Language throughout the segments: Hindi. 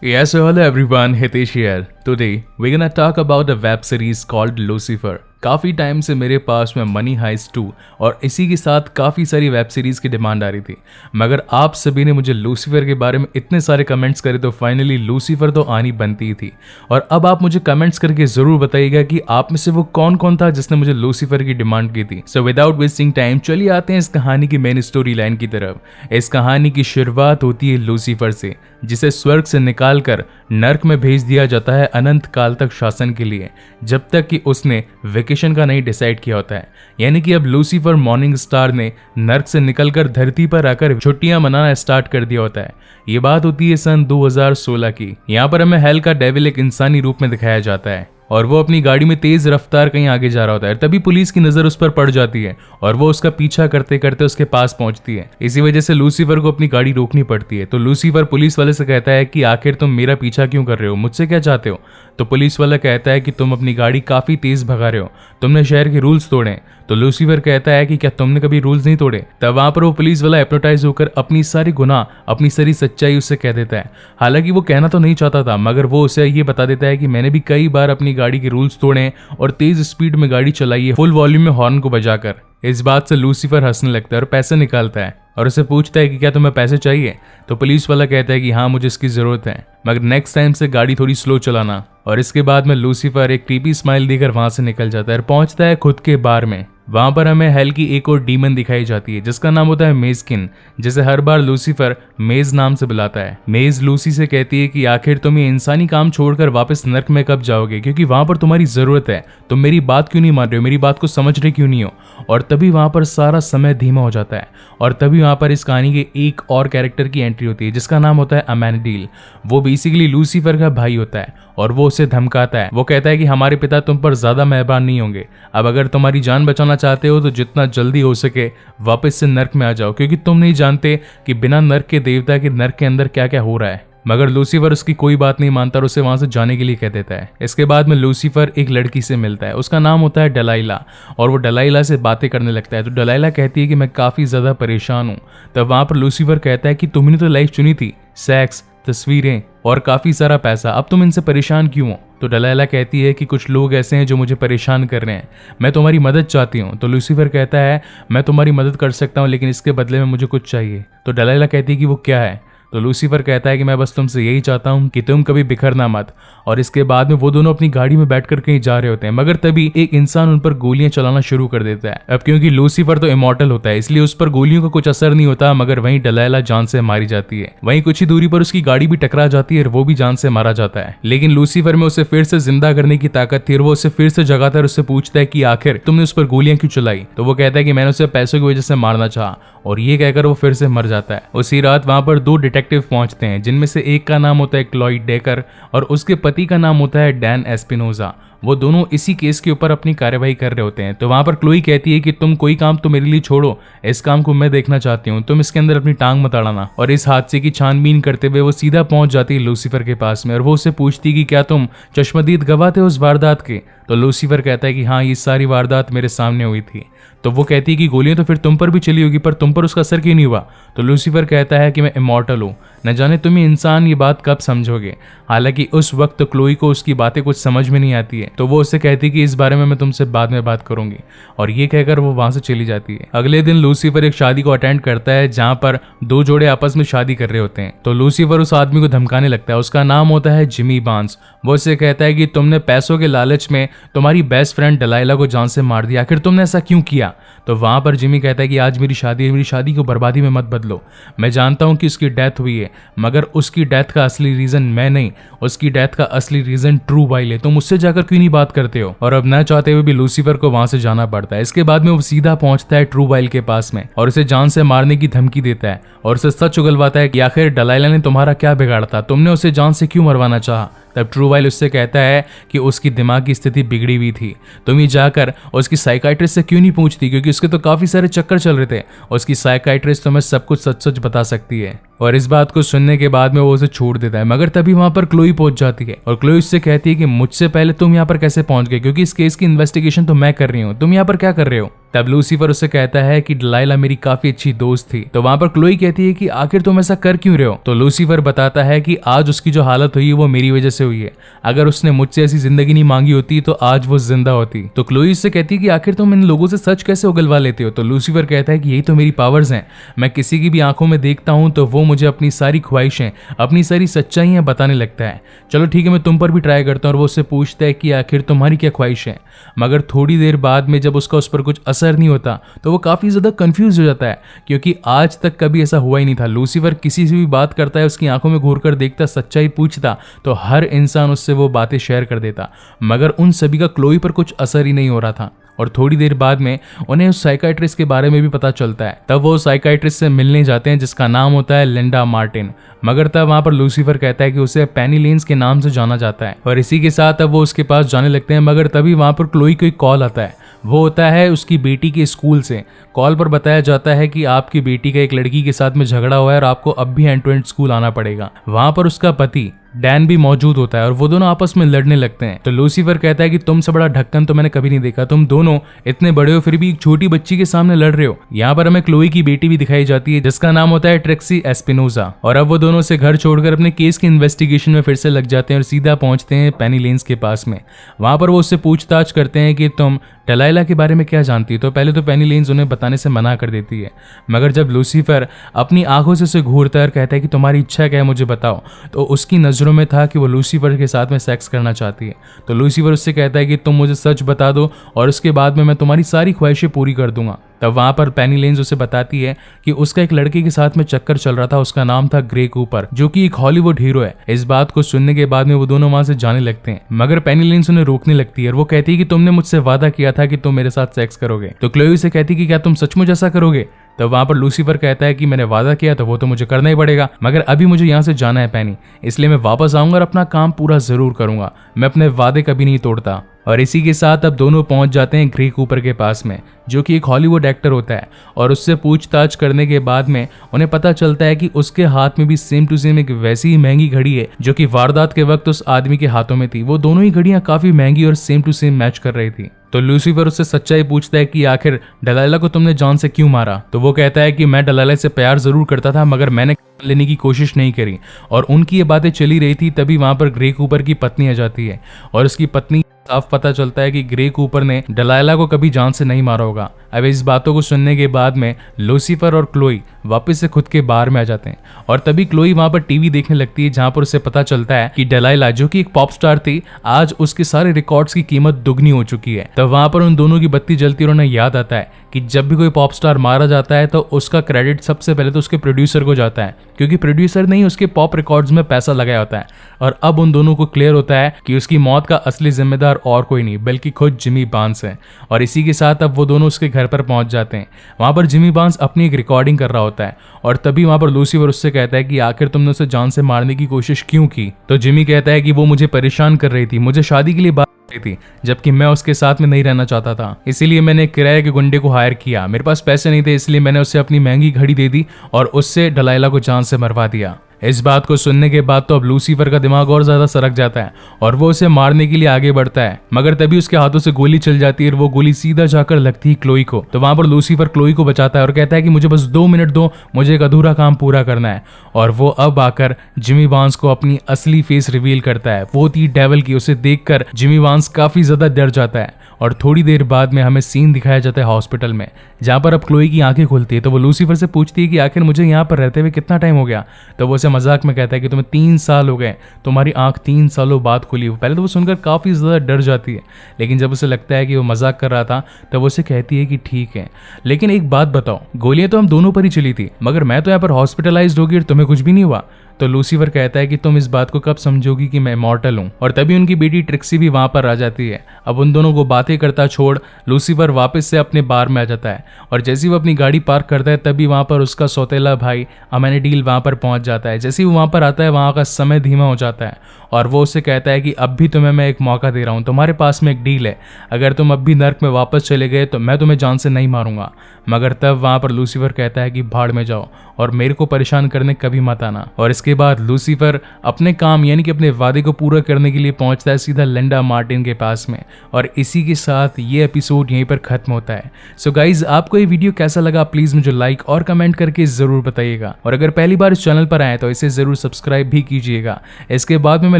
Yes, so hello everyone, Hitesh here. Today, we're gonna talk about a web series called Lucifer. काफ़ी टाइम से मेरे पास में मनी हाइस्ट 2 और इसी के साथ काफ़ी सारी वेब सीरीज़ की डिमांड आ रही थी, मगर आप सभी ने मुझे लूसीफर के बारे में इतने सारे कमेंट्स करे तो फाइनली लूसीफर तो आनी बनती ही थी। और अब आप मुझे कमेंट्स करके ज़रूर बताइएगा कि आप में से वो कौन कौन था जिसने मुझे लूसीफर की डिमांड की थी। सो विदाउट वेस्टिंग टाइम चलिए आते हैं इस कहानी की मेन स्टोरी लाइन की तरफ। इस कहानी की शुरुआत होती है लूसीफर से, जिसे स्वर्ग से निकाल कर नर्क में भेज दिया जाता है अनंत काल तक शासन के लिए, जब तक कि उसने वेकेशन का नहीं डिसाइड किया होता है। यानी कि अब लूसीफर मॉर्निंग स्टार ने नर्क से निकलकर धरती पर आकर छुट्टियां मनाना स्टार्ट कर दिया होता है। ये बात होती है सन 2016 की। यहाँ पर हमें हेल का डेविल एक इंसानी रूप में दिखाया जाता है और वो अपनी गाड़ी में तेज रफ्तार कहीं आगे जा रहा होता है। तभी पुलिस की नजर उस पर पड़ जाती है और वो उसका पीछा करते करते उसके पास पहुंचती है। इसी वजह से लूसीफर को अपनी गाड़ी रोकनी पड़ती है। तो लूसीफर पुलिस वाले से कहता है कि आखिर तुम मेरा पीछा क्यों कर रहे हो, मुझसे क्या चाहते हो। तो पुलिस वाला कहता है कि तुम अपनी गाड़ी काफी तेज भगा रहे हो, तुमने शहर के रूल्स तोड़े। तो लूसीफर कहता है कि क्या तुमने कभी रूल्स नहीं तोड़े। तब वहां पर वो पुलिस वाला हिप्नोटाइज होकर अपनी सारी गुनाह, अपनी सारी सच्चाई उससे कह देता है। हालांकि वो कहना तो नहीं चाहता था, मगर वो उसे ये बता देता है कि मैंने भी कई बार अपनी गाड़ी के रूल्स तोड़े और तेज स्पीड में गाड़ी चलाई है, फुल वॉल्यूम में हॉर्न को बजाकर। इस बात से लूसीफर हंसने लगता है और पैसे निकालता है और उसे पूछता है कि क्या तुम्हें पैसे चाहिए। तो पुलिस वाला कहता है कि हाँ, मुझे इसकी जरूरत है, मगर नेक्स्ट टाइम से गाड़ी थोड़ी स्लो चलाना। और इसके बाद में लूसीफर एक क्रीपी स्माइल देकर वहां से निकल जाता है और पहुंचता है खुद के बार में। वहां पर हमें हेल की एक और डीमन दिखाई जाती है जिसका नाम होता है मेजकिन, जिसे हर बार लूसीफर मेज नाम से बुलाता है। मेज लूसी से कहती है कि आखिर तुम ये इंसानी काम छोड़कर वापस नर्क में कब जाओगे, क्योंकि वहां पर तुम्हारी जरूरत है। तुम मेरी बात क्यों नहीं मान रहे हो, मेरी बात को समझ रहे क्यों नहीं हो। और तभी वहां पर सारा समय धीमा हो जाता है और तभी वहां पर इस कहानी के एक और कैरेक्टर की एंट्री होती है जिसका नाम होता है अमेनिडील। वो बेसिकली लूसीफर का भाई होता है और वो उसे धमकाता है। वो कहता है कि हमारे पिता तुम पर ज्यादा मेहरबान नहीं होंगे, अब अगर तुम्हारी जान बचाना चाहते हो तो जितना जल्दी हो सके वापस से नर्क में आ जाओ, क्योंकि तुम नहीं जानते कि बिना नर्क के देवता के नर्क के अंदर क्या क्या हो रहा है। मगर लूसीफर उसकी कोई बात नहीं मानता और उसे वहां से जाने के लिए कह देता है। इसके बाद में लूसीफर एक लड़की से मिलता है, उसका नाम होता है डलाइला, और वो डलाइला से बातें करने लगता है। तो डलाइला कहती है कि मैं काफी ज्यादा परेशान हूँ। तब वहां पर लूसीफर कहता है कि तुमने तो लाइफ चुनी थी, सेक्स, तस्वीरें और काफी सारा पैसा, अब तुम इनसे परेशान क्यों हो। तो डलाइला कहती है कि कुछ लोग ऐसे हैं जो मुझे परेशान कर रहे हैं, मैं तुम्हारी मदद चाहती हूँ। तो लूसीफर कहता है मैं तुम्हारी मदद कर सकता हूँ, लेकिन इसके बदले में मुझे कुछ चाहिए। तो डलाइला कहती है कि वो क्या है। तो लूसीफर कहता है कि मैं बस तुमसे यही चाहता हूँ कि तुम कभी बिखरना मत। और इसके बाद में वो दोनों अपनी गाड़ी में बैठकर कहीं जा रहे होते हैं, मगर तभी एक इंसान उन पर गोलियां चलाना शुरू कर देता है। अब क्योंकि लूसीफर तो इमॉर्टल होता है, इसलिए उस पर गोलियों का कुछ असर नहीं होता, मगर वहीं डलाइला जान से मारी जाती है। वहीं कुछ ही दूरी पर उसकी गाड़ी भी टकरा जाती है और वो भी जान से मारा जाता है। लेकिन लूसीफर में उसे फिर से जिंदा करने की ताकत थी और वो उसे फिर से जगाता है, उससे पूछता है कि आखिर तुमने उस पर गोलियां क्यों चलाई। तो वो कहता है कि मैंने उसे पैसों की वजह से मारना चाहा, और ये कहकर वो फिर से मर जाता है। उसी रात वहां पर दो डिटेक्टिव पहुंचते हैं, जिनमें से एक का नाम होता है क्लॉइड डेकर और उसके पति का नाम होता है डैन एस्पिनोजा। वो दोनों इसी केस के ऊपर अपनी कार्यवाही कर रहे होते हैं। तो वहां पर क्लोई कहती है कि तुम कोई काम तो मेरे लिए छोड़ो, इस काम को मैं देखना चाहती हूँ, तुम इसके अंदर अपनी टांग मत अड़ाना। और इस हादसे की छानबीन करते हुए वो सीधा पहुंच जाती है लूसीफर के पास में और वो उससे पूछती है कि क्या तुम चश्मदीद गवाह थे उस वारदात के। तो लूसीफर कहता है कि हाँ, ये सारी वारदात मेरे सामने हुई थी। तो वो कहती है कि गोलियां तो फिर तुम पर भी चली होगी, पर तुम पर उसका असर क्यों नहीं हुआ। तो लूसीफर कहता है कि मैं इमॉर्टल हूँ, न जाने तुम इंसान ये बात कब समझोगे। हालांकि उस वक्त तो क्लोई को उसकी बातें कुछ समझ में नहीं आती है, तो वो उससे कहती है कि इस बारे में मैं तुमसे बाद में बात करूंगी, और ये कहकर वो वहां से चली जाती है। अगले दिन लूसीफर एक शादी को अटेंड करता है जहां पर दो जोड़े आपस में शादी कर रहे होते हैं। तो लूसीफर उस आदमी को धमकाने लगता है, उसका नाम होता है जिमी बांस। वो उससे कहता है कि तुमने पैसों के लालच में तुम्हारी बेस्ट फ्रेंड डलाइला को जान से मार दिया, आखिर तुमने ऐसा क्यों किया। तो वहां पर जिमी कहता है कि आज मेरी शादी है, मेरी शादी को बर्बादी में मत बदलो। मैं जानता हूं कि उसकी डेथ हुई है, मगर उसकी डेथ का असली रीजन मैं नहीं, उसकी डेथ का असली रीजन ट्रू वाइल है। तुम उससे जाकर क्यों नहीं बात करते हो। और अब न चाहते हुए भी लूसीफर को वहां से जाना पड़ता है। इसके बाद में वो सीधा पहुंचता है ट्रू वाइल के पास में और उसे जान से मारने की धमकी देता है और उसे सच उगलवाता है कि आखिर डलाइला ने तुम्हारा क्या बिगाड़ा था, तुमने उसे जान से क्यों मरवाना चाहा। तब ट्रू वाइल उससे कहता है कि उसकी दिमाग की स्थिति बिगड़ी हुई थी, तुम ही जाकर उसकी साइकाइट्रिस्ट से क्यों नहीं पूछती, क्योंकि उसके तो काफी सारे चक्कर चल रहे थे। उसकी साइकाइट्रिस्ट तुम्हें सब कुछ सच सच बता सकती है। और इस बात को सुनने के बाद में वो उसे छोड़ देता है, मगर तभी वहां पर क्लोई पहुंच जाती है और क्लोई उससे कहती है कि मुझसे पहले तुम यहाँ पर कैसे पहुंच गए, क्योंकि इस केस की इन्वेस्टिगेशन तो मैं कर रही हूँ, तुम यहाँ पर क्या कर रहे हो। तब लूसीफर उससे कहता है कि डलाइला मेरी काफी अच्छी दोस्त थी। तो वहां पर क्लोई कहती है कि आखिर तुम ऐसा कर क्यों रहे हो। तो लूसीफर बताता है कि आज उसकी जो हालत हुई है वो मेरी वजह से हुई है, अगर उसने मुझसे ऐसी जिंदगी नहीं मांगी होती तो आज वो जिंदा होती। तो क्लोई उससे कहती है कि आखिर तुम इन लोगों से सच कैसे उगलवा लेते हो। तो लूसीफर कहता है कि यही तो मेरी पावर्स हैं, मैं किसी की भी आंखों में देखता हूं तो वो मुझे अपनी सारी ख्वाहिशें, अपनी सारी सच्चाइयां बताने लगता है। चलो ठीक है, मैं तुम पर भी ट्राई करता हूं। और वो उससे पूछता है कि आखिर तुम्हारी क्या ख्वाहिश है। मगर थोड़ी देर बाद में जब उसका उस पर कुछ असर नहीं होता तो वो काफी ज्यादा कंफ्यूज हो जाता है, क्योंकि आज तक कभी ऐसा हुआ ही नहीं था। लूसीफर किसी से भी बात करता है, उसकी आंखों में घूर कर देखता, सच्चाई पूछता तो हर इंसान उससे वो बातें शेयर कर देता, मगर उन सभी का क्लोई पर कुछ असर ही नहीं हो रहा था। और थोड़ी देर बाद में उन्हें उस साइकाइट्रिस्ट के बारे में भी पता चलता है। तब वो साइकाइट्रिस्ट से मिलने जाते हैं जिसका नाम होता है लिंडा मार्टिन। मगर तब वहां पर लूसीफर कहता है कि उसे पेनी लेन्स के नाम से जाना जाता है, और इसी के साथ अब वो उसके पास जाने लगते हैं। मगर तभी वहां पर क्लोई को एक कॉल आता है, वो होता है उसकी बेटी के स्कूल से। कॉल पर बताया जाता है कि आपकी बेटी का एक लड़की के साथ में झगड़ा हुआ है और आपको अब भी एंड टू एंड स्कूल आना पड़ेगा। वहां पर उसका पति डैन भी मौजूद होता है और वो दोनों आपस में लड़ने लगते हैं। तो लूसीफर कहता है कि तुमसे बड़ा ढक्कन तो मैंने कभी नहीं देखा, तुम दोनों इतने बड़े हो फिर भी एक छोटी बच्ची के सामने लड़ रहे हो। यहाँ पर हमें क्लोई की बेटी भी दिखाई जाती है जिसका नाम होता है ट्रेक्सी एस्पिनोजा। और अब वो दोनों से घर छोड़कर अपने केस की इन्वेस्टिगेशन में फिर से लग जाते हैं और सीधा पहुंचते हैं पेनी लेन्स के पास में। वहां पर वो उससे पूछताछ करते हैं कि तुम डलाइला के बारे में क्या जानती है। तो पहले तो पेनी लेन्स उन्हें बताने से मना कर देती है, मगर जब लूसीफर अपनी आंखों से उसे घूरता है और कहता है कि तुम्हारी इच्छा क्या है मुझे बताओ, तो उसकी नज़रों में था कि वो लूसीफर के साथ में सेक्स करना चाहती है। तो लूसीफर उससे कहता है कि तुम मुझे सच बता दो और उसके बाद में मैं तुम्हारी सारी ख्वाहिशें पूरी कर दूंगा। तब वहां पर पेनी लेन्स उसे बताती है कि उसका एक लड़के के साथ में चक्कर चल रहा था, उसका नाम था ग्रे कूपर, जो कि एक हॉलीवुड हीरो है। इस बात को सुनने के बाद में वो दोनों वहां से जाने लगते हैं, मगर पेनी लेन्स उन्हें रोकने लगती है और वो कहती है कि तुमने मुझसे वादा किया था कि तुम मेरे साथ सेक्स करोगे। तो क्लोई से कहती है कि क्या तुम सचमुच ऐसा करोगे। तो वहां पर लूसीफर कहता है कि मैंने वादा किया तो वो तो मुझे करना ही पड़ेगा, मगर अभी मुझे यहाँ से जाना है पेनी, इसलिए मैं वापस आऊंगा और अपना काम पूरा जरूर करूंगा, मैं अपने वादे कभी नहीं तोड़ता। और इसी के साथ अब दोनों पहुंच जाते हैं ग्रे कूपर के पास में, जो कि एक हॉलीवुड एक्टर होता है। और उससे पूछताछ करने के बाद में उन्हें पता चलता है कि उसके हाथ में भी सेम टू सेम एक वैसी ही महंगी घड़ी है जो कि वारदात के वक्त उस आदमी के हाथों में थी। वो दोनों ही घड़ियां काफी महंगी और सेम टू सेम मैच कर रही थी। तो लूसीफर उससे सच्चाई पूछता है कि आखिर डलाइला को तुमने जान से क्यों मारा। तो वो कहता है कि मैं डलाइला से प्यार जरूर करता था, मगर मैंने लेने की कोशिश नहीं करी। और उनकी ये बातें चली रही थी, तभी वहां पर ग्रे कूपर की पत्नी आ जाती है और उसकी पत्नी साफ पता चलता है कि ग्रे कूपर ने डलाइला को कभी जान से नहीं मारा होगा। अब इस बातों को सुनने के बाद में लूसीफर और क्लोई वापस से खुद के बार में आ जाते हैं और तभी क्लोई वहां पर टीवी देखने लगती है, जहां पर उसे पता चलता है कि डलाइला जो कि एक पॉप स्टार थी, आज उसके सारे रिकॉर्ड्स की कीमत दुगनी हो चुकी है। तब वहां पर उन दोनों की बत्ती जलती और उन्हें याद आता है कि जब भी कोई पॉप स्टार मारा जाता है तो उसका क्रेडिट सबसे पहले तो उसके प्रोड्यूसर को जाता है, क्योंकि प्रोड्यूसर ने ही उसके पॉप रिकॉर्ड्स में पैसा लगाया होता है। और अब उन दोनों को क्लियर होता है कि उसकी मौत का असली जिम्मेदार और कोई नहीं बल्कि खुद जिमी बार्न्स है। और इसी के साथ अब वो दोनों उसके घर पर पहुंच जाते हैं। वहां पर जिमी बार्न्स अपनी एक रिकॉर्डिंग कर रहा होता है और तभी वहां पर लूसीफर उससे कहता है कि आखिर तुमने उसे जान से मारने की कोशिश क्यों की। तो जिमी कहता है कि वो मुझे परेशान कर रही थी, मुझे शादी के लिए बात थी, जबकि मैं उसके साथ में नहीं रहना चाहता था, इसीलिए मैंने एक किराए के गुंडे को हायर किया। मेरे पास पैसे नहीं थे, इसलिए मैंने उसे अपनी महंगी घड़ी दे दी और उससे डलाइला को जान से मरवा दिया। इस बात को सुनने के बाद तो अब लूसीफर का दिमाग और ज्यादा सरक जाता है और वो उसे मारने के लिए आगे बढ़ता है, मगर तभी उसके हाथों से गोली चल जाती है और वो गोली सीधा जाकर लगती है क्लोई को। तो वहां पर लूसीफर क्लोई को बचाता है और कहता है कि मुझे बस 2 मिनट दो, मुझे एक अधूरा काम पूरा करना है। और वो अब आकर जिमी बार्न्स को अपनी असली फेस रिवील करता है, वो थी डेविल की। उसे देखकर जिमी बार्न्स काफी ज्यादा डर जाता है और थोड़ी देर बाद में हमें सीन दिखाया जाता है हॉस्पिटल में, जहां पर अब क्लोई की आंखें खुलती है। तो वो लूसीफर से पूछती है कि आखिर मुझे यहाँ पर रहते हुए कितना टाइम हो गया। तो वो उसे मजाक में कहता है कि तुम्हें 3 साल हो गए, तुम्हारी आंख 3 सालों बाद खुली। पहले तो वो सुनकर काफी ज्यादा डर जाती है, लेकिन जब उसे लगता है कि वो मजाक कर रहा था तब वो उसे कहती है कि ठीक है, लेकिन एक बात बताओ, गोलियां तो हम दोनों पर ही चली थी, मगर मैं तो यहाँ पर हॉस्पिटलाइज्ड हो गई और तुम्हें कुछ भी नहीं हुआ। तो लूसीफर कहता है कि तुम इस बात को कब समझोगी कि मैं इमॉर्टल हूं। और तभी उनकी बेटी ट्रिक्सी भी वहां पर आ जाती है। अब उन दोनों को बातें करता छोड़ लूसीफर वापस से अपने बार में आ जाता है और जैसे ही वो अपनी गाड़ी पार्क करता है तभी वहां पर उसका सौतेला भाई अमेनिडील वहां पर पहुंच जाता है। जैसे ही वो वहां पर आता है वहां का समय धीमा हो जाता है और वो उससे कहता है कि अब भी तुम्हें मैं एक मौका दे रहा हूँ, तुम्हारे पास में एक डील है, अगर तुम अब भी नर्क में वापस चले गए तो मैं तुम्हें जान से नहीं मारूंगा। मगर तब वहाँ पर लूसीफर कहता है कि भाड़ में जाओ और मेरे को परेशान करने कभी मत आना। और इसके बाद लूसीफर अपने काम यानी कि अपने वादे को पूरा करने के लिए पहुंचता है सीधा लिंडा मार्टिन के पास में। और इसी के साथ ये एपिसोड यहीं पर खत्म होता है। सो गाइज, आपको ये वीडियो कैसा लगा प्लीज मुझे लाइक और कमेंट करके जरूर बताइएगा। और अगर पहली बार इस चैनल पर आए तो इसे जरूर सब्सक्राइब भी कीजिएगा। इसके बाद में मैं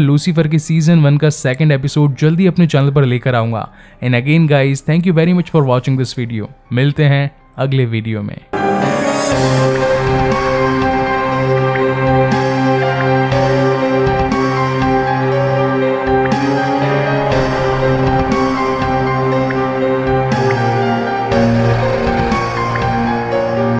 लूसीफर के सीजन 1 का सेकंड एपिसोड जल्दी अपने चैनल पर लेकर आऊंगा। And again guys, thank you very much for watching this video. मिलते हैं अगले वीडियो में।